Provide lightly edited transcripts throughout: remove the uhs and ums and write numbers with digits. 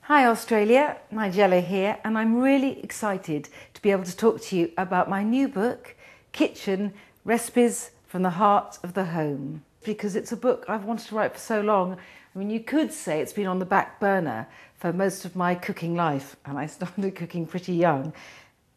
Hi Australia, Nigella here, and I'm really excited to be able to talk to you about my new book, Kitchen Recipes from the Heart of the Home, because it's a book I've wanted to write for so long. I mean, you could say it's been on the back burner for most of my cooking life, and I started cooking pretty young.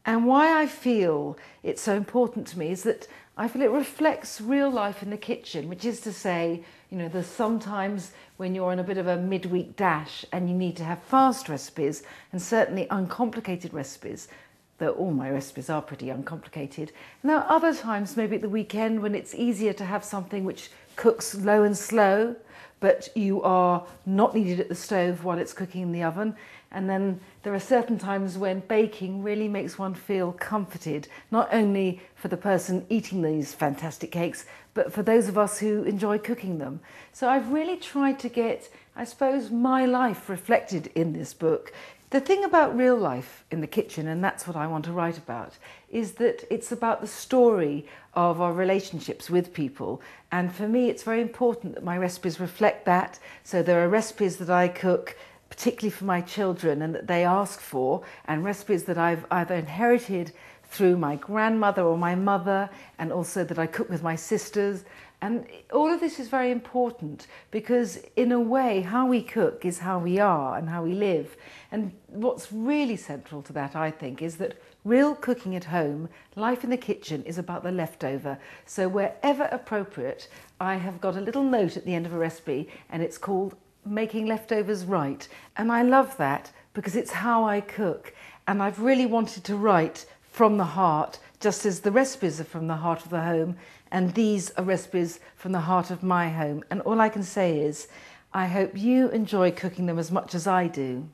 And why I feel it's so important to me is that I feel it reflects real life in the kitchen, which is to say, there's sometimes when you're on a bit of a midweek dash and you need to have fast recipes and certainly uncomplicated recipes, though all my recipes are pretty uncomplicated. And there are other times, maybe at the weekend, when it's easier to have something which cooks low and slow, but you are not needed at the stove while it's cooking in the oven. And then there are certain times when baking really makes one feel comforted, not only for the person eating these fantastic cakes, but for those of us who enjoy cooking them. So I've really tried to get, I suppose, my life reflected in this book. The thing about real life in the kitchen, and that's what I want to write about, is that it's about the story of our relationships with people. And for me, it's very important that my recipes reflect that. So there are recipes that I cook particularly for my children and that they ask for, and recipes that I've either inherited through my grandmother or my mother, and also that I cook with my sisters. And all of this is very important because, in a way, how we cook is how we are and how we live. And what's really central to that, I think, is that real cooking at home, life in the kitchen, is about the leftover. So wherever appropriate, I have got a little note at the end of a recipe, and it's called Making Leftovers Right. And I love that because it's how I cook. And I've really wanted to write from the heart, just as the recipes are from the heart of the home, and these are recipes from the heart of my home. And all I can say is, I hope you enjoy cooking them as much as I do.